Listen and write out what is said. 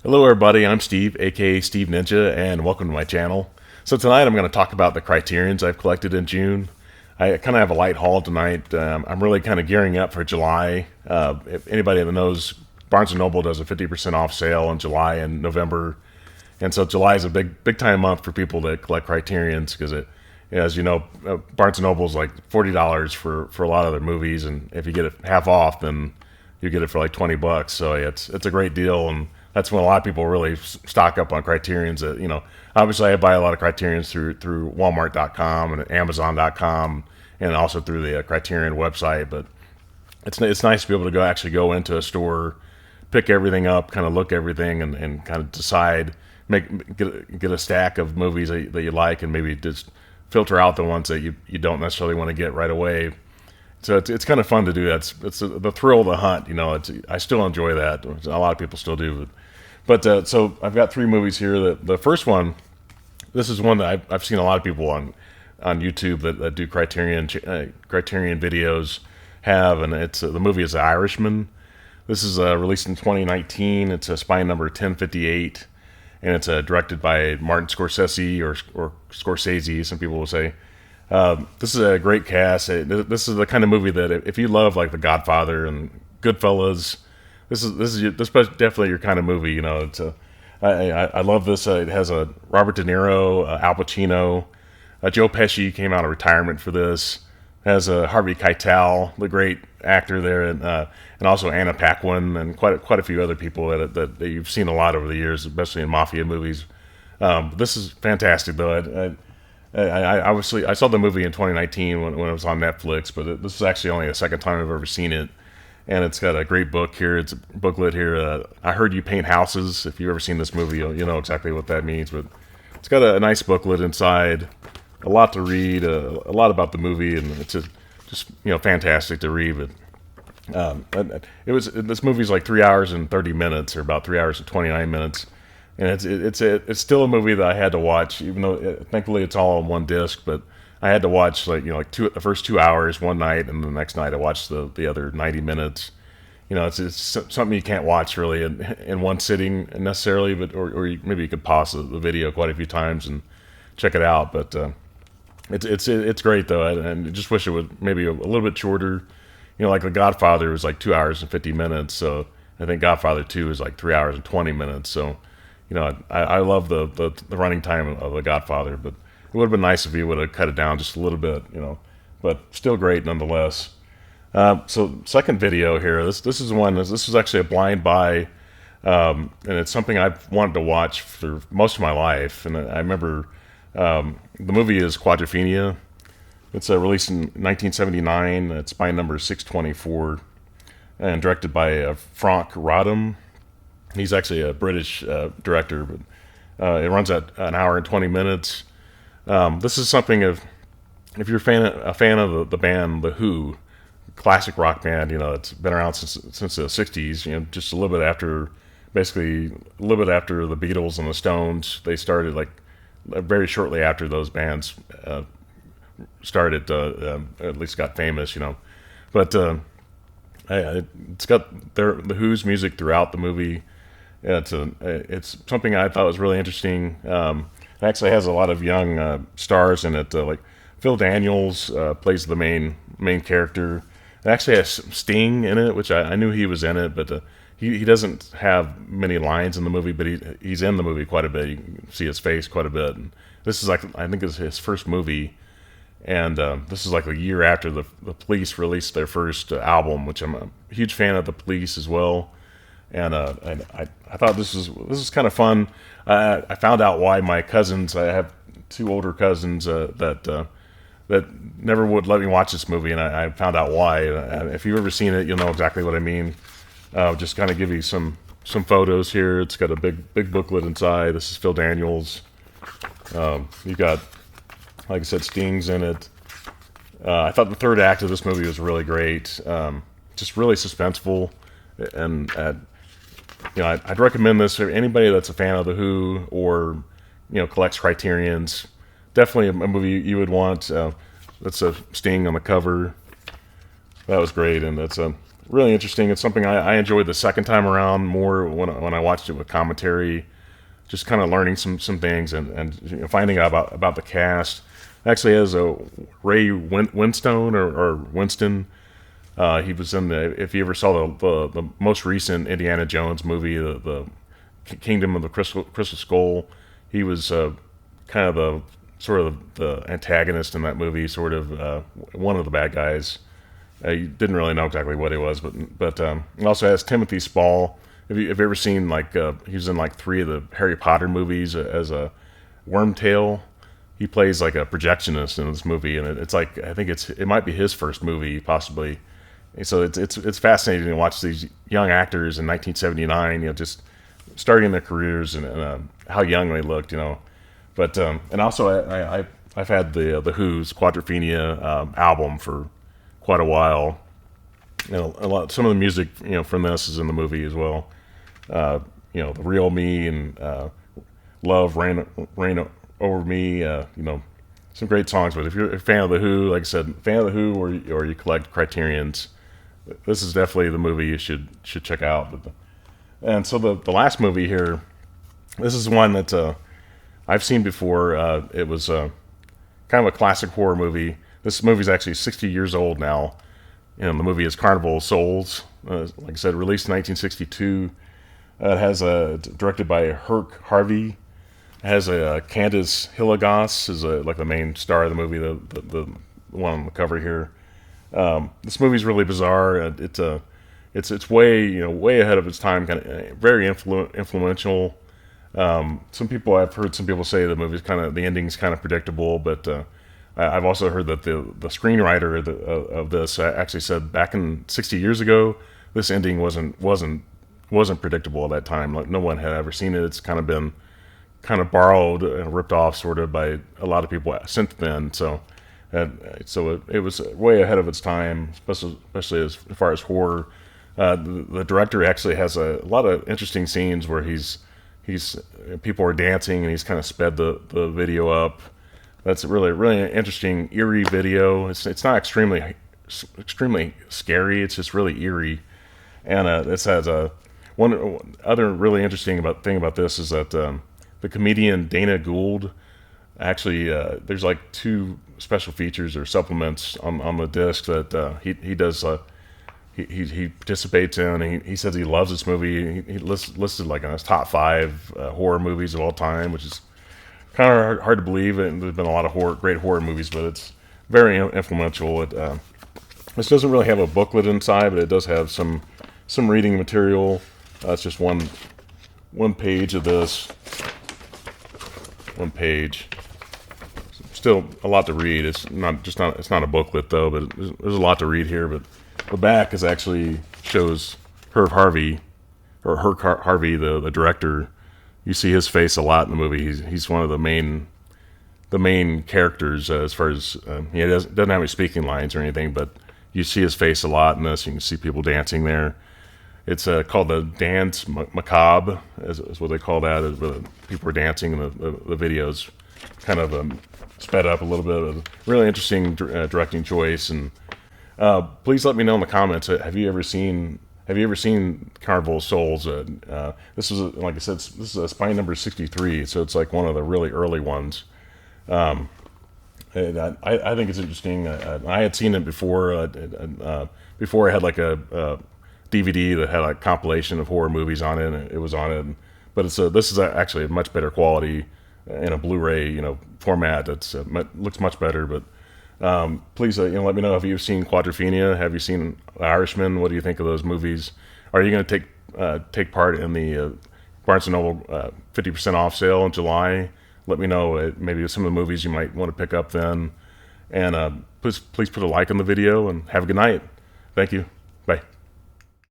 Hello everybody, I'm Steve, aka Steve Ninja, and welcome to my channel. So tonight I'm going to talk about the Criterions I've collected in June. I kind of have a light haul tonight. I'm really kind of gearing up for July. If anybody that knows, Barnes & Noble does a 50% off sale in July and November. And so July is a big time month for people that collect Criterions because as you know, Barnes & Noble is like $40 for a lot of their movies, and if you get it half off, then you get it for like $20. So it's a great deal, and that's when a lot of people really stock up on Criterions. Obviously I buy a lot of Criterions through Walmart.com and Amazon.com, and also through the Criterion website. But it's nice to be able to actually go into a store, pick everything up, kind of look everything, and kind of decide, get a stack of movies that you like, and maybe just filter out the ones that you don't necessarily want to get right away. So it's kind of fun to do that. It's the thrill of the hunt. I still enjoy that. A lot of people still do. But so I've got three movies here. The first one, this is one that I've seen a lot of people on YouTube that do Criterion videos have, and the movie is The Irishman. This is released in 2019. It's a spine number 1058, and it's directed by Martin Scorsese or Scorsese, some people will say. This is a great cast. This is the kind of movie that if you love like The Godfather and Goodfellas, this is definitely your kind of movie. I love this. It has a Robert De Niro, Al Pacino, Joe Pesci came out of retirement for this. It has Harvey Keitel, the great actor there, and also Anna Paquin, and quite a few other people that you've seen a lot over the years, especially in mafia movies. This is fantastic, though. I saw the movie in 2019 when it was on Netflix, but this is actually only the second time I've ever seen it, and it's got a great book here. It's a booklet here. I Heard You Paint Houses. If you've ever seen this movie, you know exactly what that means. But it's got a nice booklet inside, a lot to read, a lot about the movie, and it's just fantastic to read. But this movie's like 3 hours and 30 minutes, or about 3 hours and 29 minutes. And it's still a movie that I had to watch, even though thankfully it's all on one disc. But I had to watch the first 2 hours one night, and the next night I watched the other 90 minutes. It's something you can't watch really in one sitting necessarily, but or maybe you could pause the video quite a few times and check it out. But it's great though, and I just wish it was maybe a little bit shorter. Like The Godfather was like 2 hours and 50 minutes, so I think Godfather 2 is like 3 hours and 20 minutes. So. I love the running time of The Godfather, but it would have been nice if you would have cut it down just a little bit, but still great nonetheless. So second video here, this is one. This was actually a blind buy, and it's something I've wanted to watch for most of my life. And I remember the movie is Quadrophenia. It's released in 1979. It's by number 624, and directed by Frank Rodham. He's actually a British director, but it runs at an hour and 20 minutes. This is something if you're a fan of the band The Who, classic rock band, it's been around since the 60s. Just a little bit after, basically a little bit after the Beatles and the Stones. They started like very shortly after those bands started, at least got famous, But it's got the Who's music throughout the movie. It's something I thought was really interesting. It actually has a lot of young stars in it. Like Phil Daniels plays the main character. It actually has Sting in it, which I knew he was in it, but he doesn't have many lines in the movie, but he's in the movie quite a bit. You can see his face quite a bit. And this is I think it's his first movie, and this is like a year after the Police released their first album, which I'm a huge fan of the Police as well. And I thought this is kind of fun. I found out why my cousins. I have two older cousins that never would let me watch this movie, and I found out why. If you've ever seen it, you'll know exactly what I mean. Just kind of give you some photos here. It's got a big booklet inside. This is Phil Daniels. You got, like I said, Sting's in it. I thought the third act of this movie was really great. Just really suspenseful, and I'd recommend this for anybody that's a fan of The Who or collects Criterions. Definitely a movie you would want. That's a Sting on the cover. That was great, and that's really interesting. It's something I enjoyed the second time around more when I watched it with commentary, just kind of learning some things and finding out about the cast. It actually has a Ray Winstone or Winston. He was in the, if you ever saw the most recent Indiana Jones movie, the Kingdom of the Crystal Skull, he was kind of the sort of the antagonist in that movie, sort of one of the bad guys. You didn't really know exactly what he was, but it also has Timothy Spall. Have you ever seen he was in like 3 of the Harry Potter movies as a Wormtail? He plays like a projectionist in this movie, and it's like I think it might be his first movie possibly. And so it's fascinating to watch these young actors in 1979, just starting their careers and how young they looked, But and also I've had the Who's Quadrophenia album for quite a while. Some of the music from this is in the movie as well. The Real Me and Love Rain Over Me. Some great songs. But if you're a fan of the Who, like I said, fan of the Who, or you collect Criterions, this is definitely the movie you should check out. And so the last movie here, this is one that I've seen before. It was kind of a classic horror movie. This movie's actually 60 years old now. The movie is Carnival of Souls. Like I said, released in 1962. It has directed by Herc Harvey. It has Candice Hilligoss is like the main star of the movie, the one on the cover here. This movie's really bizarre. It's way ahead of its time. Kind of very influential. I've heard some people say the ending's kind of predictable, but I've also heard that the screenwriter of this actually said back in 60 years ago, this ending wasn't predictable at that time. Like no one had ever seen it. It's kind of been borrowed and ripped off sort of by a lot of people since then. So it was way ahead of its time, especially as far as horror. The director actually has a lot of interesting scenes where people are dancing and he's kind of sped the video up. That's really, really interesting, eerie video. It's not extremely scary. It's just really eerie. And this has one other really interesting thing about this is that the comedian Dana Gould actually there's like 2 special features or supplements on the disc that he does. He participates in. And he says he loves this movie. He listed like on his top 5 horror movies of all time, which is kind of hard to believe. And there's been a lot of great horror movies, but it's very influential. This doesn't really have a booklet inside, but it does have some reading material. It's just one page of this. One page. Still a lot to read. It's not a booklet though, but there's a lot to read here. But the back actually shows Herc Harvey, the director. You see his face a lot in the movie. He's one of the main characters as far as he doesn't have any speaking lines or anything, but you see his face a lot in this. You can see people dancing there. It's called the Dance Macabre, is what they call that. Where people are dancing, and the video's kind of sped up a little bit. Really interesting directing choice. And please let me know in the comments. Have you ever seen Carnival of Souls? This is like I said, this is a spine number 63, so it's like one of the really early ones. And I think it's interesting. I had seen it before. Before I had like a DVD that had a compilation of horror movies on it, and it was on it. But this is actually a much better quality in a Blu-ray format. That's looks much better. But please let me know if you've seen Quadrophenia. Have you seen The Irishman? What do you think of those movies? Are you going to take part in the Barnes & Noble 50% off sale in July? Let me know maybe some of the movies you might want to pick up then. And please put a like on the video and have a good night. Thank you. Bye.